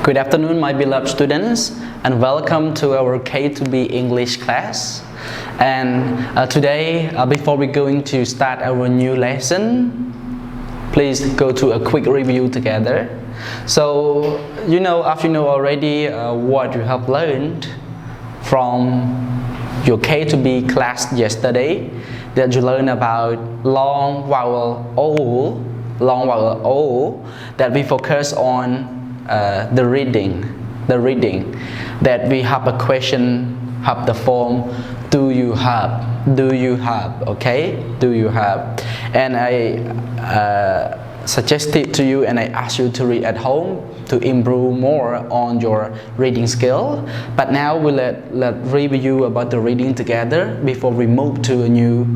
Good afternoon, my beloved students, and welcome to our K2B English class. And today, before we going to start our new lesson, please go to a quick review together. So, after you know already what you have learned from your K2B class yesterday, that you learned about long vowel O, that we focus on the reading, that we have a question, have the form do you have, okay, do you have, and I suggested to you and I asked you to read at home to improve more on your reading skill. But now we'll review about the reading together before we move to a new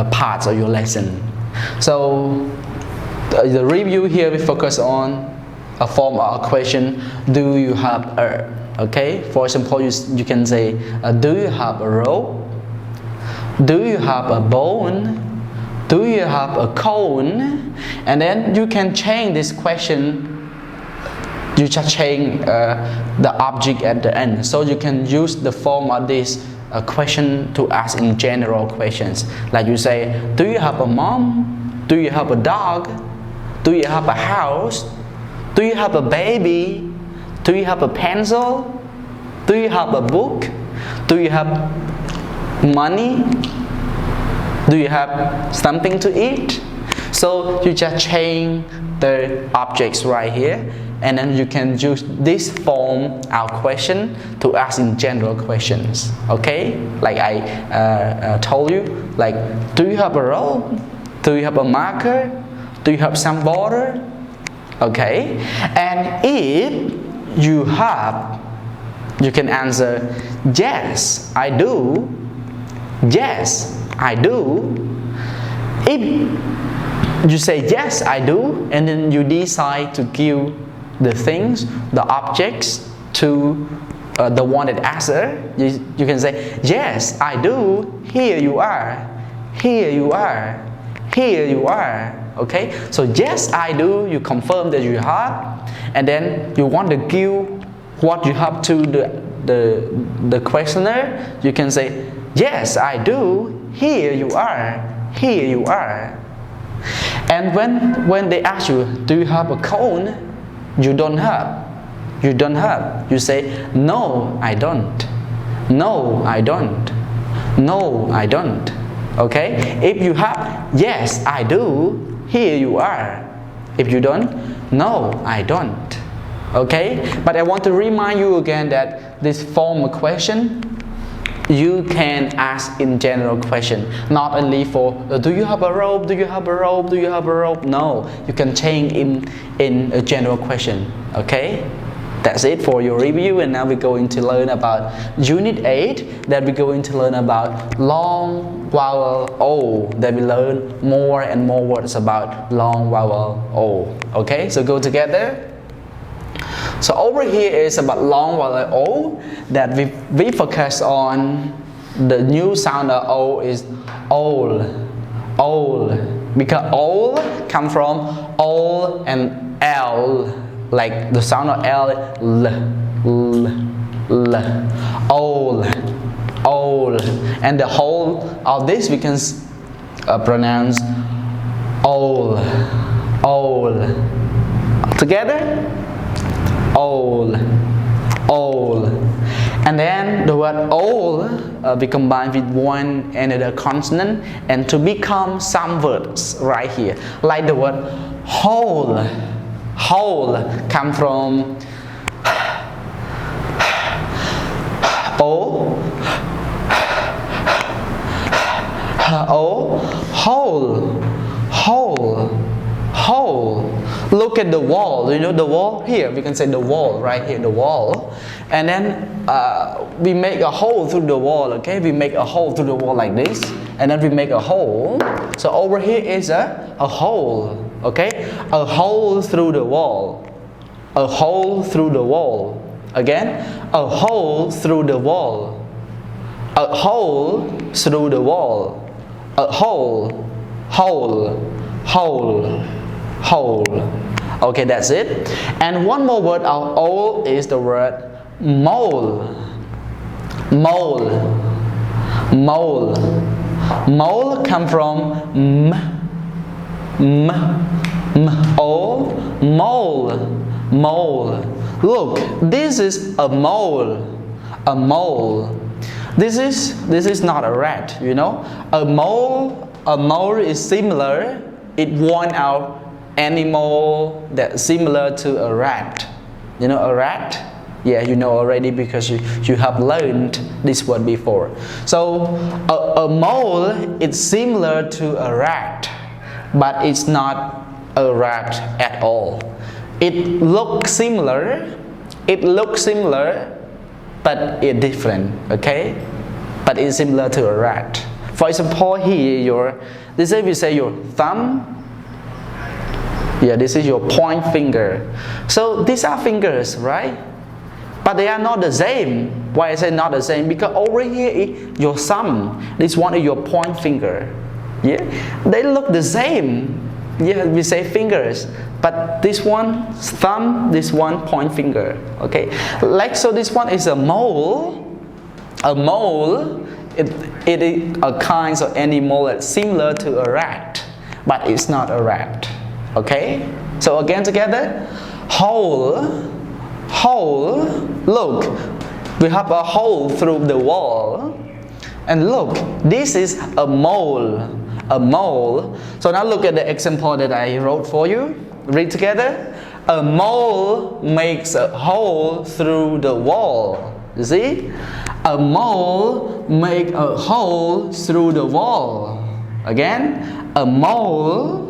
parts of your lesson. So the review here we focus on a form or a question, do you have a, okay? For example, you can say, do you have a rope? Do you have a bone? Do you have a cone? And then you can change this question. You just change the object at the end. So you can use the form of this question to ask in general questions. Like you say, do you have a mom? Do you have a dog? Do you have a house? Do you have a baby? Do you have a pencil? Do you have a book? Do you have money? Do you have something to eat? So you just change the objects right here, and then you can use this form our question to ask in general questions. Okay, like I told you, like, do you have a rope? Do you have a marker? Do you have some water? Okay, and if you have, you can answer yes, I do. Yes, I do. If you say yes, I do, and then you decide to give the things, the objects to the one that answer, you can say yes, I do. Here you are. Here you are. Here you are. Okay, so yes, I do, you confirm that you have, and then you want to give what you have to the questioner, you can say yes, I do, here you are, here you are. And when they ask you, do you have a cone? You don't have, you say no, I don't, no, I don't, no, I don't. Okay, if you have yes, I do, here you are. If you don't, no, I don't. Okay, but I want to remind you again that this form of question you can ask in general question, not only for do you have a rope, do you have a rope, do you have a rope. No, you can change in a general question. Okay, that's it for your review, and now we're going to learn about Unit 8, that we're going to learn about long vowel O, that we learn more and more words about long vowel O. Okay, so go together. So over here is about long vowel O, that we focus on the new sound of O is ol, because ol come from ol and L. Like the sound of L, ol, and the whole of this we can pronounce ol, together, ol, and then the word ol we combine with one another consonant and to become some words right here, like the word whole. Whole come from O, whole. Look at the wall. You know the wall here. We can say the wall right here, the wall, and then we make a hole through the wall. Okay, we make a hole through the wall like this, and then we make a hole. So over here is a hole. Okay, a hole through the wall, a hole through the wall. Again, a hole through the wall, a hole through the wall, a hole, Okay, that's it. And one more word of old is the word mole. Mole. Mole. Mole come from o, mole. Mole. Look, this is a mole. A mole. This is not a rat, you know. A mole is similar. It one out animal that's similar to a rat. You know a rat? Yeah, you know already because you have learned this word before. So a mole is similar to a rat, but it's not a rat at all. It looks similar, but it's different, okay? But it's similar to a rat. For example, here this is we say your thumb. Yeah, this is your point finger. So these are fingers, right? But they are not the same. Why I say not the same? Because over here is your thumb. This one is your point finger. Yeah, they look the same. Yeah, we say fingers. But this one thumb, this one point finger. Okay, like so. This one is a mole. A mole. It is a kind of animal that's similar to a rat, but it's not a rat. Okay. So again together, hole. Hole, look, we have a hole through the wall, and look, this is a mole, a mole. So now look at the example that I wrote for you. Read together. A mole makes a hole through the wall. You see? A mole makes a hole through the wall. Again, a mole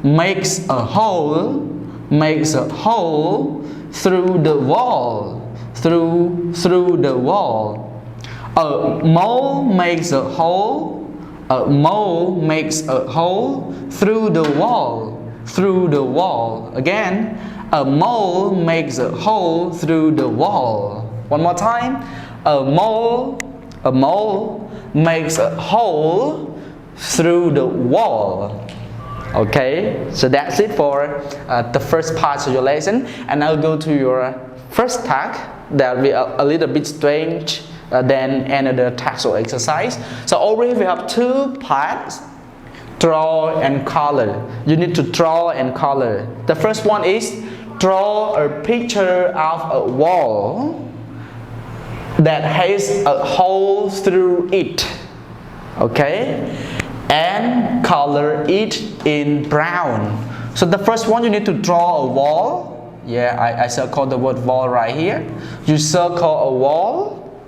makes a hole through the wall, through the wall. A mole makes a hole through the wall, again, a mole makes a hole through the wall. One more time. A mole makes a hole through the wall. Okay, so that's it for the first part of your lesson, and I'll go to your first task that will be a little bit strange than another task or exercise. So over here we have two parts, draw and color. You need to draw and color. The first one is draw a picture of a wall that has a hole through it. Okay, and color it in brown. So the first one, you need to draw a wall. Yeah, I circle the word wall right here. You circle a wall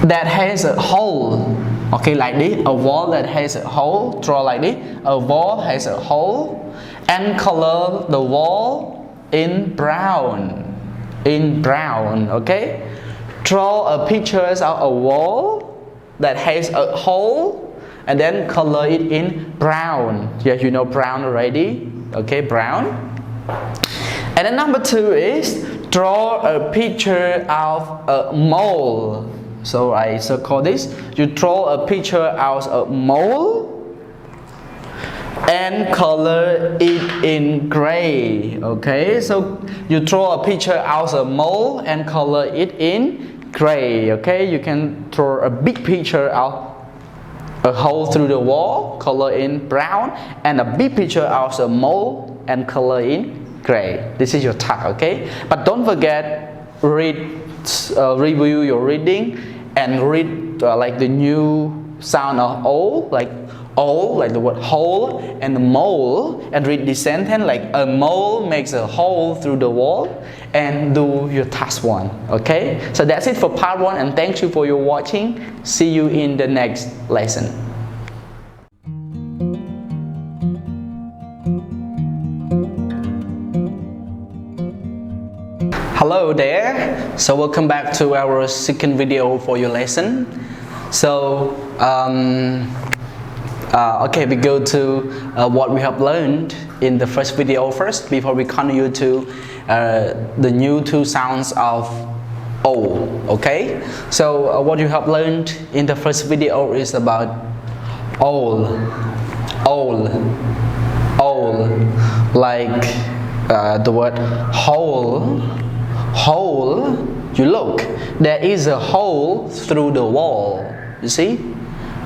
that has a hole. Okay, like this. A wall that has a hole. Draw like this. A wall has a hole, and color the wall in brown. In brown. Okay. Draw a picture of a wall that has a hole, and then color it in brown. Yeah, you know brown already. Okay, brown. And then number two is draw a picture of a mole. So I circle this. You draw a picture of a mole and color it in gray. Okay, so you draw a picture of a mole and color it in gray. Okay, you can draw a big picture of a hole through the wall, color in brown, and a big picture of a mole and color in gray. This is your task. Okay, but don't forget, review your reading and read like the new sound of o, like the word hole, and the mole, and read the sentence like a mole makes a hole through the wall, and do your task one. Okay, so that's it for part one, and thank you for your watching. See you in the next lesson. Hello there. So welcome back to our second video for your lesson. So okay, we go to what we have learned in the first video first before we continue to the new two sounds of O. Okay, so what you have learned in the first video is about owl, hole, like the word hole. Hole, you look, there is a hole through the wall. You see,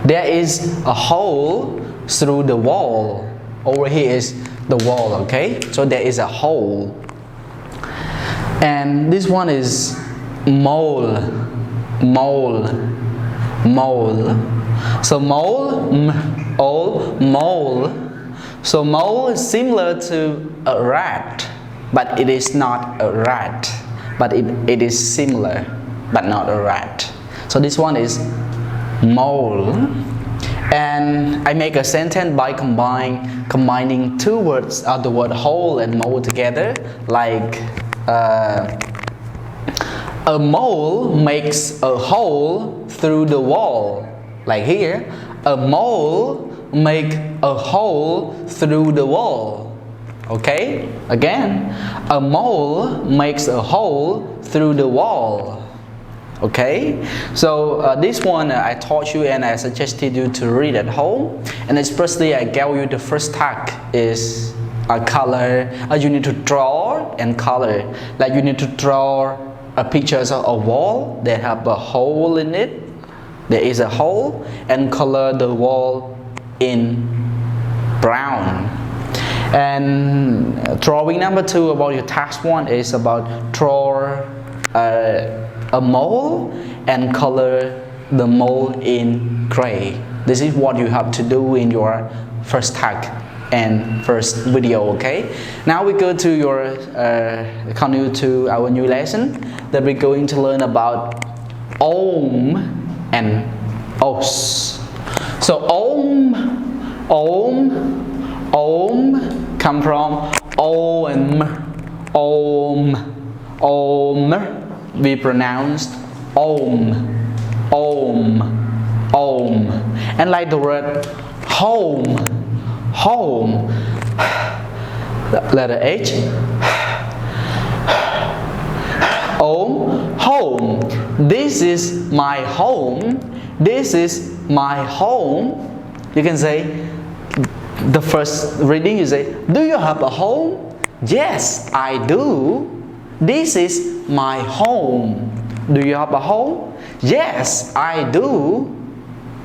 there is a hole through the wall. Over here is the wall, okay? So there is a hole. And this one is mole. Mole. Mole. So mole, mole. So mole is similar to a rat, but it is not a rat. But it is similar, but not a rat. So this one is mole. And I make a sentence by combining two words, the word hole and mole together. Like a mole makes a hole through the wall. Like here, a mole makes a hole through the wall. Okay, again, a mole makes a hole through the wall. Okay, so this one I taught you and I suggested you to read at home. And especially I gave you the first task is a color. You need to draw and color. Like you need to draw a picture of a wall that have a hole in it. There is a hole, and color the wall in brown. And drawing number 2 about your task 1 is about draw a mole and color the mole in gray. This is what you have to do in your first task and first video. Okay, now we go to your continue to our new lesson that we're going to learn about om and os. So om come from om. We pronounce om. And like the word home, letter H, home. This is my home. This is my home. You can say the first reading, you say, do you have a home? Yes, I do. This is my home. Do you have a home? Yes, I do.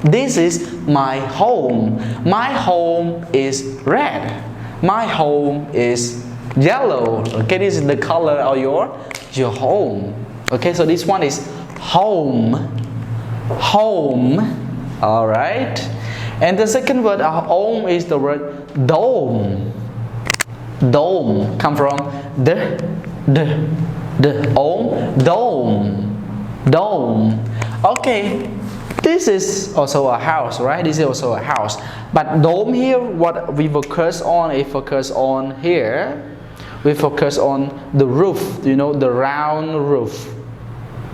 This is my home. My home is red. My home is yellow. Okay, this is the color of your home. Okay, so this one is home. All right. And the second word of home is the word dome. Dome come from the dome. Okay, this is also a house, right? This is also a house. But dome here, what we focus on is focus on here. We focus on the roof, you know, the round roof.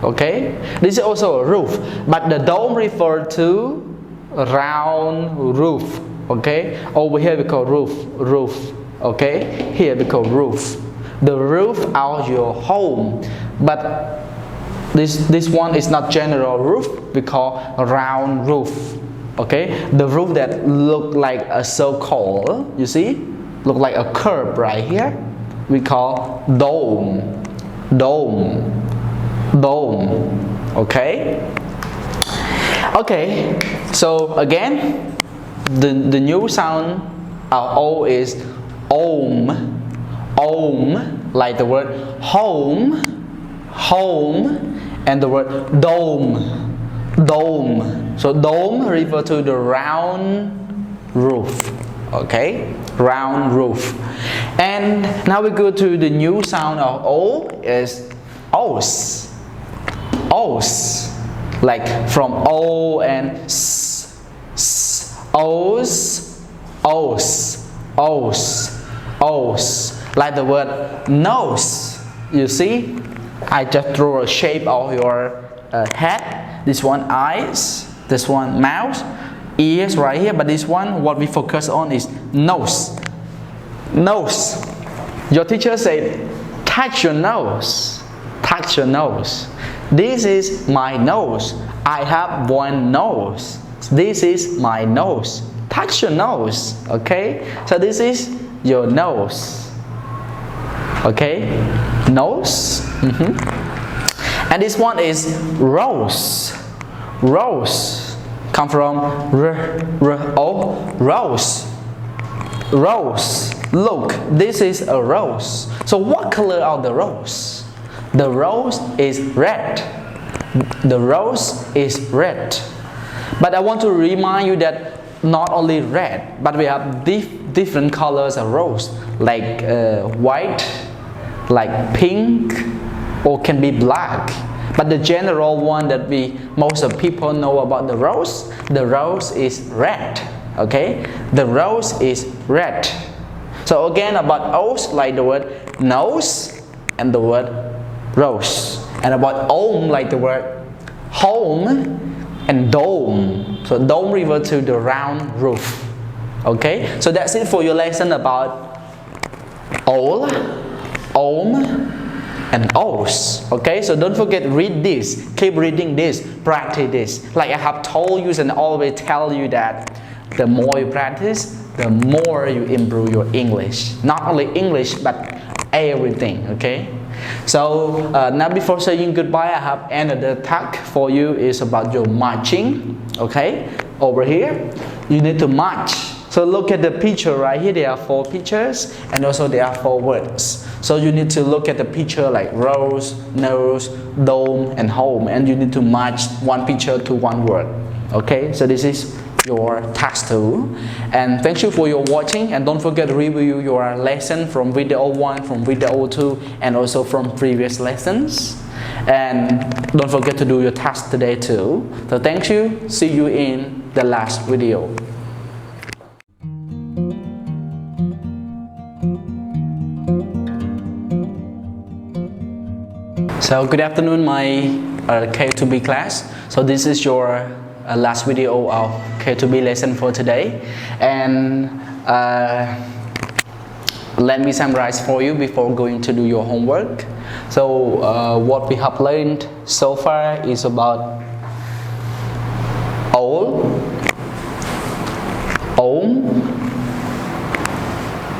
Okay, this is also a roof, but the dome refer to a round roof. Okay, over here we call roof. Okay, here we call roof. The roof of your home. But this one is not general roof. We call a round roof. Okay, the roof that look like a circle. You see, look like a curve right here. We call dome. Okay. Okay. So again, the new sound of O is om, like the word home, and the word dome. So dome refer to the round roof. Okay, round roof. And now we go to the new sound of O is os, like from O and s, os, like the word nose. You see, I just draw a shape of your head. This one eyes, this one mouth, ears right here, but this one what we focus on is nose. Your teacher said touch your nose. This is my nose. I have one nose. This is my nose. Touch your nose. Okay, so this is your nose. Okay, nose. And this one is rose. Rose come from rose. Rose. Look, this is a rose. So what color are the rose? The rose is red. The rose is red. But I want to remind you that not only red, but we have different colors of rose, like white, like pink, or can be black. But the general one that most of people know about the rose is red. Okay, the rose is red. So again, about O's, like the word nose and the word rose, and about home, like the word home and dome. So dome refer to the round roof. Okay, so that's it for your lesson about all, home, and O's. Okay, so don't forget, read this, keep reading this, practice this. Like I have told you and always tell you that the more you practice, the more you improve your English. Not only English, but everything. Okay, so now before saying goodbye, I have another task for you. Is about your marching. Okay, over here you need to march. So look at the picture right here. There are 4 pictures, and also there are 4 words. So you need to look at the picture like rose, nose, dome, and home, and you need to match one picture to one word. Okay, so this is your task 2. And thank you for your watching, and don't forget to review your lesson from video 1, from video 2, and also from previous lessons. And don't forget to do your task today too. So thank you. See you in the last video. So good afternoon, my K2B class. So this is your last video of K2B lesson for today, and let me summarize for you before going to do your homework. So what we have learned so far is about all, home,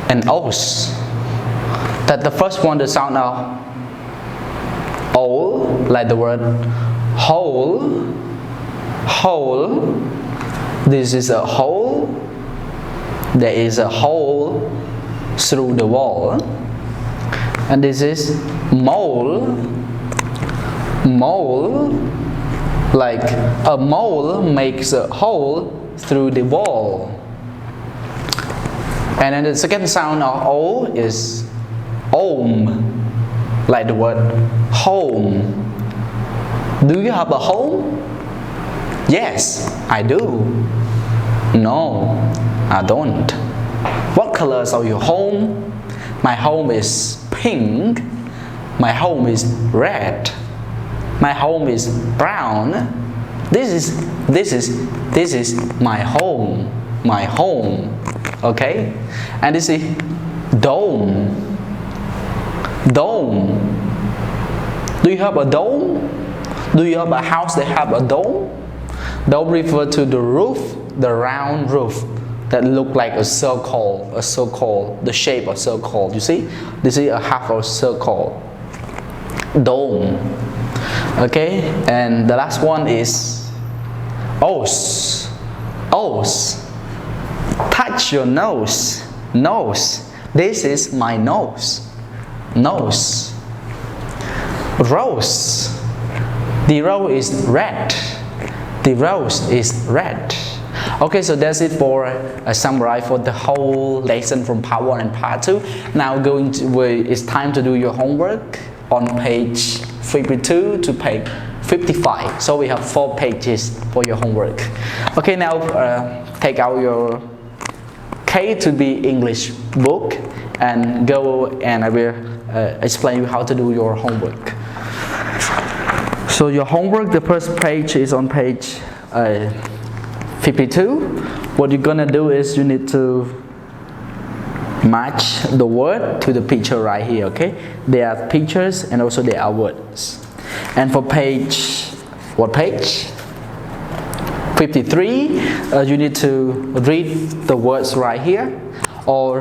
and O's. That the first one, the sound of all, like the word whole, whole. This is a hole. There is a hole through the wall. And this is mole. Mole, like a mole makes a hole through the wall. And then the second sound of O is home, like the word home. Do you have a home? Yes, I do. No, I don't. What colors are your home? My home is pink. My home is red. My home is brown. This is my home. My home. Okay? And this is dome. Dome. Do you have a dome? Do you have a house that have a dome? Dome refer to the roof, the round roof that look like a circle, the shape of circle. You see? This is a half of circle. Dome. Okay? And the last one is O's. O's. Touch your nose. Nose. This is my nose. Nose. Rose. The rose is red. The rose is red. Okay, so that's it for a summary for the whole lesson from part 1 and part 2. Now it's time to do your homework on page 52 to page 55. So we have 4 pages for your homework. Okay, now take out your K2B English book and go, and I will explain you how to do your homework. So your homework, the first page is on page 52. What you're gonna do is you need to match the word to the picture right here. Okay, there are pictures and also there are words. And for page, what page? 53, you need to read the words right here. or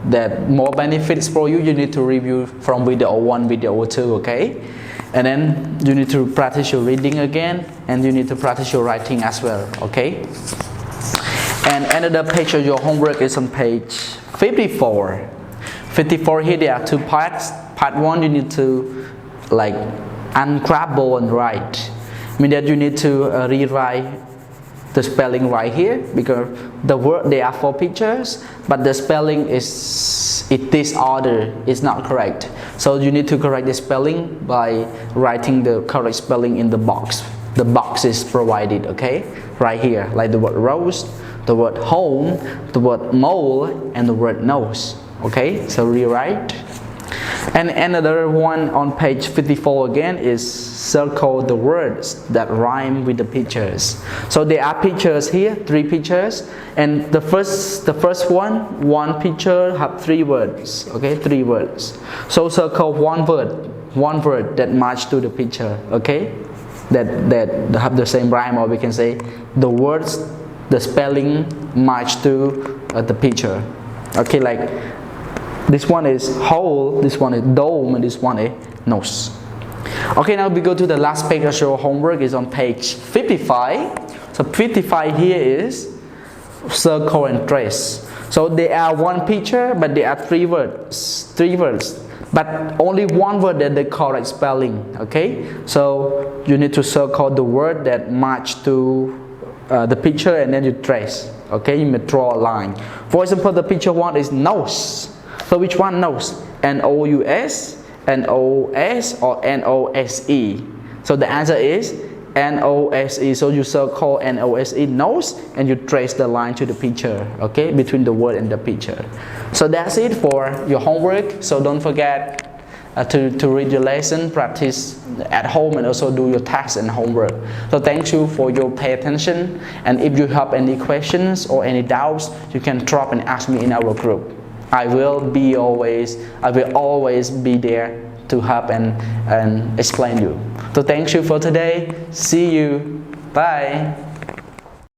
that more benefits for you, you need to review from video 1, video 2, okay? And then you need to practice your reading again, and you need to practice your writing as well, okay? And another page of your homework is on page 54. 54 here there are 2 parts. Part 1 you need to like uncrabble and write. I mean that you need to rewrite the spelling right here, because the word, there are 4 pictures, but the spelling is in this order, it's not correct. So you need to correct the spelling by writing the correct spelling in the box. The box is provided, okay? Right here, like the word rose, the word home, the word mole, and the word nose, okay? So rewrite. And another one on page 54 again is circle the words that rhyme with the pictures. So there are pictures here, 3 pictures, and the first one picture have 3 words, okay, 3 words. So circle one word that match to the picture, okay, that have the same rhyme, or we can say the words, the spelling match to the picture, okay, like this one is hole, this one is dome, and this one is nose. Okay, now we go to the last page of your homework is on page 55. So 55 here is circle and trace. So there are 1 picture, but there are 3 words, but only 1 word that the correct spelling, okay? So you need to circle the word that match to the picture, and then you trace, okay? You may draw a line. For example, the picture 1 is nose. So which one nose? N-O-U-S, N-O-S, or N-O-S-E? So the answer is N-O-S-E. So you circle N-O-S-E, nose, and you trace the line to the picture, okay, between the word and the picture. So that's it for your homework. So don't forget to read your lesson, practice at home, and also do your tasks and homework. So thank you for your pay attention, and if you have any questions or any doubts, you can drop and ask me in our group. I will always be there to help and explain you. So thank you for today. See you. Bye.